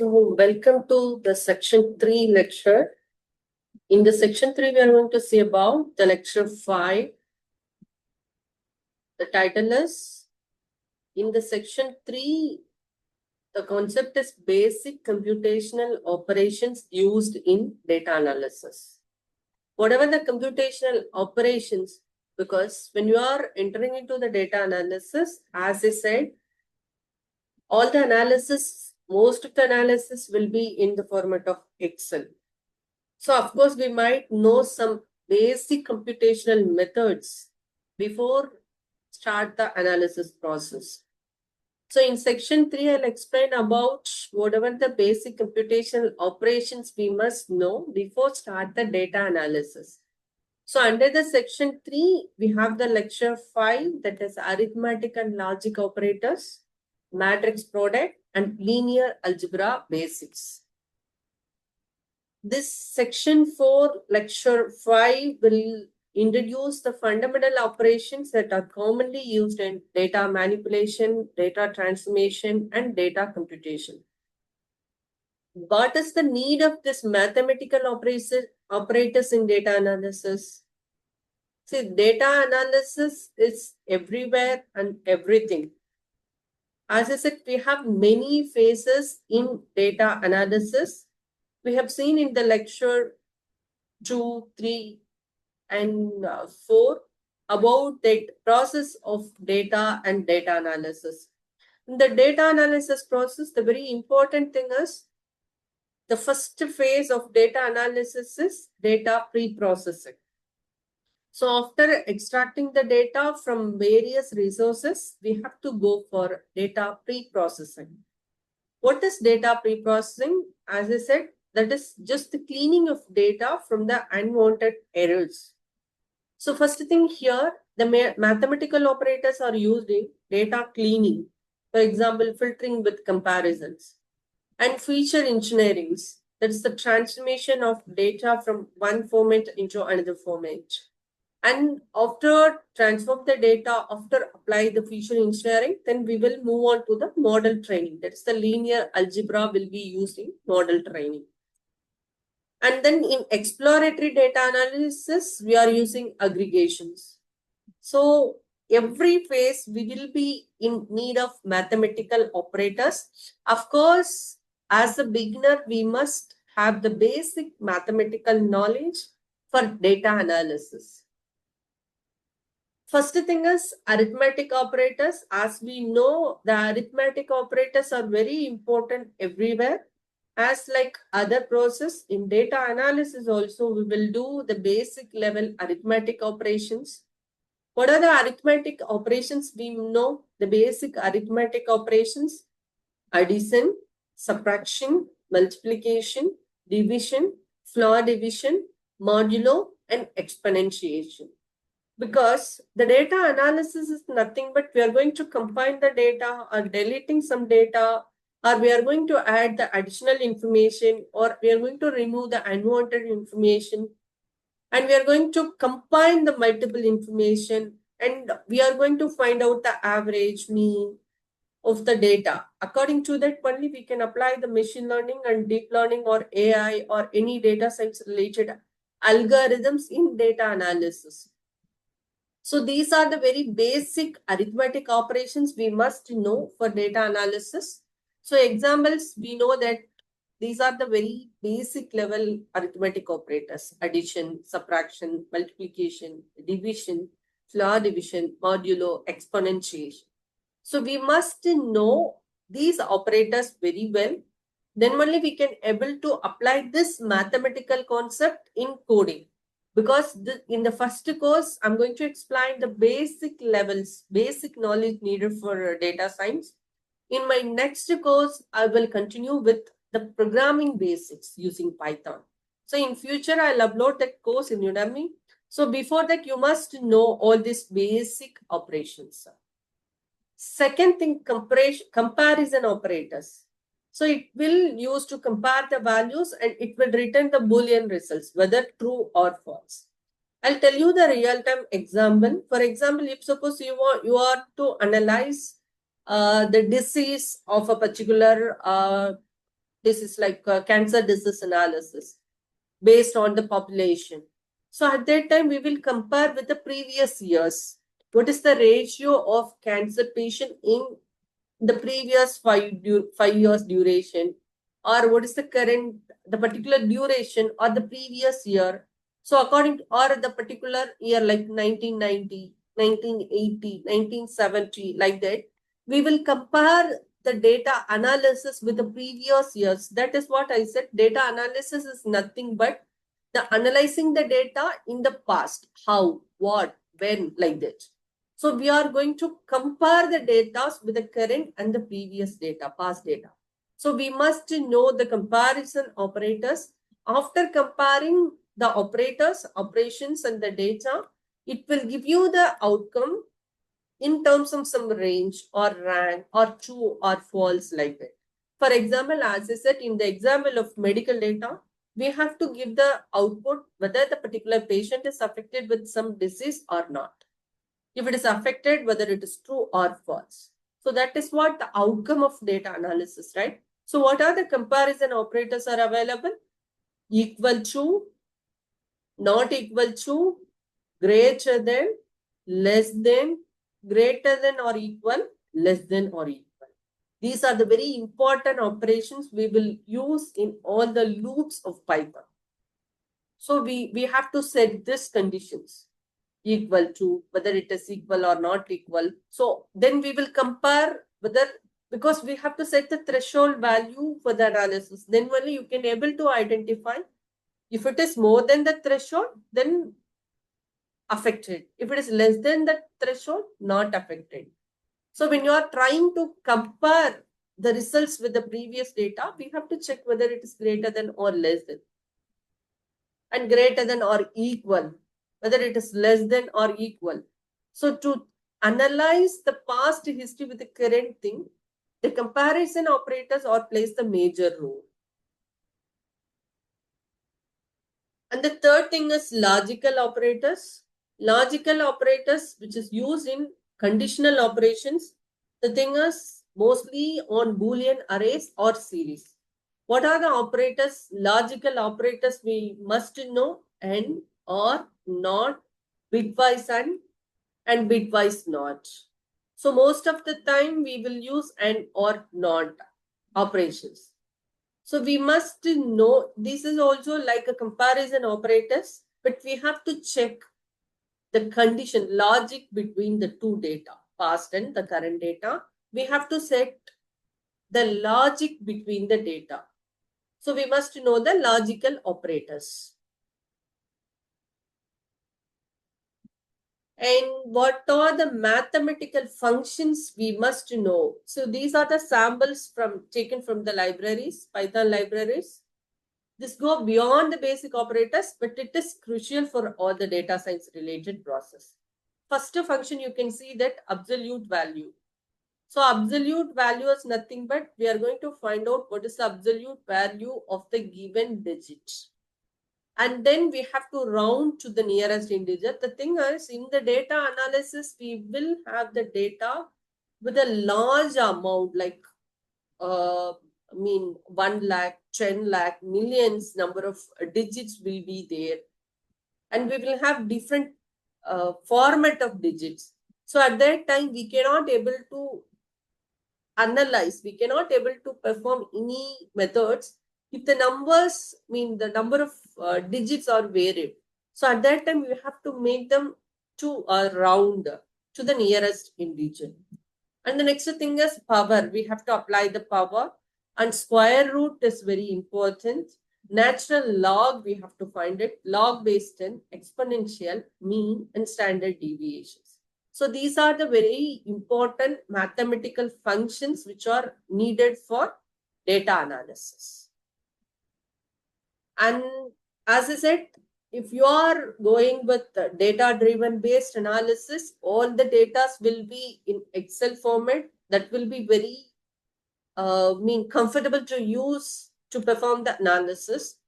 So, welcome to the section 3 lecture. In the section 3, we are going to see about the lecture 5. The title is, in the section 3, the concept is basic computational operations used in data analysis. Whatever the computational operations, because when you are entering into the data analysis, as I said, all the analysis, most of the analysis will be in the format of Excel. So, of course, we might know some basic computational methods before start the analysis process. So, in section 3, I'll explain about whatever the basic computational operations we must know before start the data analysis. So, under the section 3, we have the lecture 5, that is arithmetic and logic operators, matrix product, and linear algebra basics. This section 4, lecture 5 will introduce the fundamental operations that are commonly used in data manipulation, data transformation, and data computation. What is the need of this mathematical operators in data analysis? See, data analysis is everywhere and everything. As I said, we have many phases in data analysis. We have seen in the lecture 2, 3, and 4 about the process of data and data analysis. In the data analysis process, the very important thing is the first phase of data analysis is data pre-processing. So after extracting the data from various resources, we have to go for data pre-processing. What is data pre-processing? As I said, that is just the cleaning of data from the unwanted errors. So first thing here, the mathematical operators are used in data cleaning. For example, filtering with comparisons. And feature engineerings. That is the transformation of data from one format into another format. And after transform the data, after apply the feature engineering, then we will move on to the model training. That is the linear algebra will be used in model training. And then in exploratory data analysis, we are using aggregations. So every phase we will be in need of mathematical operators. Of course, as a beginner, we must have the basic mathematical knowledge for data analysis. First thing is arithmetic operators. As we know, the arithmetic operators are very important everywhere. As like other process in data analysis also, we will do the basic level arithmetic operations. What are the arithmetic operations? We know the basic arithmetic operations: addition, subtraction, multiplication, division, floor division, modulo, and exponentiation. Because the data analysis is nothing but we are going to combine the data or deleting some data, or we are going to add the additional information, or we are going to remove the unwanted information, and we are going to combine the multiple information, and we are going to find out the average mean of the data. According to that, only we can apply the machine learning and deep learning or AI or any data science related algorithms in data analysis. So these are the very basic arithmetic operations we must know for data analysis. So examples, we know that these are the very basic level arithmetic operators: addition, subtraction, multiplication, division, floor division, modulo, exponentiation. So we must know these operators very well. Then only we can able to apply this mathematical concept in coding. Because in the first course, I'm going to explain the basic levels, basic knowledge needed for data science. In my next course, I will continue with the programming basics using Python. So in future, I'll upload that course in Udemy. So before that, you must know all these basic operations. Second thing, comparison operators. So it will use to compare the values and it will return the Boolean results, whether true or false. I'll tell you the real-time example. For example, if suppose you are to analyze the disease of a particular disease like cancer disease analysis based on the population. So at that time, we will compare with the previous years. What is the ratio of cancer patient in the previous 5 years duration, or what is the particular duration or the previous year. So according to, or the particular year like 1990, 1980, 1970, like that, we will compare the data analysis with the previous years. That is what I said. Data analysis is nothing but the analyzing the data in the past. How, what, when, like that. So we are going to compare the data with the current and the previous data, past data. So we must know the comparison operators. After comparing the operators, operations, and the data, it will give you the outcome in terms of some range or rank or true or false, like that. For example, as I said, in the example of medical data, we have to give the output whether the particular patient is affected with some disease or not. If it is affected, whether it is true or false. So that is what the outcome of data analysis, right? So what are the comparison operators are available? Equal to, not equal to, greater than, less than, greater than or equal, less than or equal. These are the very important operations we will use in all the loops of Python. So we have to set these conditions. Equal to, whether it is equal or not equal. So then we will compare whether, because we have to set the threshold value for the analysis. Then only you can able to identify if it is more than the threshold, then affected. If it is less than the threshold, not affected. So when you are trying to compare the results with the previous data, we have to check whether it is greater than or less than, and greater than or equal, whether it is less than or equal. So to analyze the past history with the current thing, the comparison operators or plays the major role. And the third thing is logical operators. Logical operators, which is used in conditional operations. The thing is mostly on Boolean arrays or series. What are the operators? Logical operators we must know: and, or, not, bitwise and bitwise not. So most of the time we will use and or not operations. So we must know, this is also like a comparison operators, but we have to check the condition logic between the two data, past and the current data. We have to set the logic between the data. So we must know the logical operators. And what are the mathematical functions we must know? So these are the samples taken from the libraries, Python libraries. This go beyond the basic operators, but it is crucial for all the data science related process. First function, you can see that absolute value. So absolute value is nothing but we are going to find out what is the absolute value of the given digit. And then we have to round to the nearest integer. The thing is, in the data analysis, we will have the data with a large amount, like 1 lakh, 10 lakh, millions number of digits will be there. And we will have different format of digits. So at that time, we cannot able to analyze, we cannot able to perform any methods if the numbers, the number of digits are varied. So at that time, we have to make them to round to the nearest integer. And the next thing is power. We have to apply the power. And square root is very important. Natural log, we have to find it. Log based in exponential, mean, and standard deviations. So these are the very important mathematical functions which are needed for data analysis. And as I said, if you are going with data-driven based analysis, all the data will be in Excel format. That will be very comfortable to use to perform the analysis.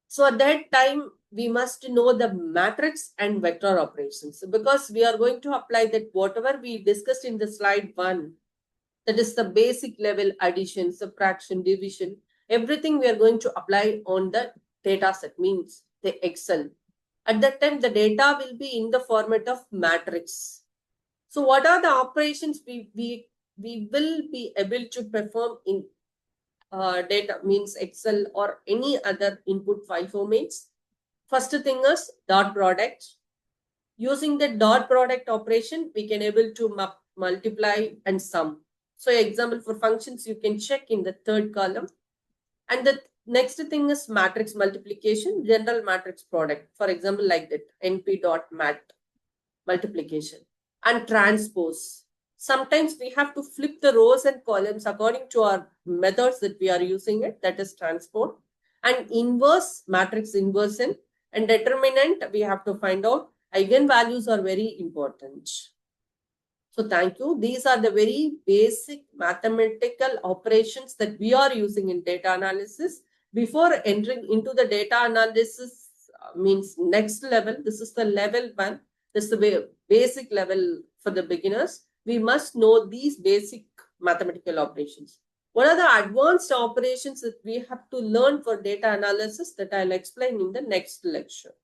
So at that time, we must know the matrix and vector operations, because we are going to apply that whatever we discussed in the slide 1, That is the basic level addition, subtraction, division. Everything we are going to apply on the data set, means the Excel. At that time, the data will be in the format of matrix. So what are the operations we will be able to perform in data, means Excel or any other input file formats? First thing is dot product. Using the dot product operation, we can able to multiply and sum. So example for functions, you can check in the third column. And the next thing is matrix multiplication, general matrix product. For example, like that, np dot mat multiplication. And transpose. Sometimes we have to flip the rows and columns according to our methods that we are using it, that is transpose. And inverse, matrix inversion. And determinant, we have to find out. Eigenvalues are very important. So thank you. These are the very basic mathematical operations that we are using in data analysis. Before entering into the data analysis, means next level, this is the level 1. This is the basic level for the beginners. We must know these basic mathematical operations. What are the advanced operations that we have to learn for data analysis that I'll explain in the next lecture?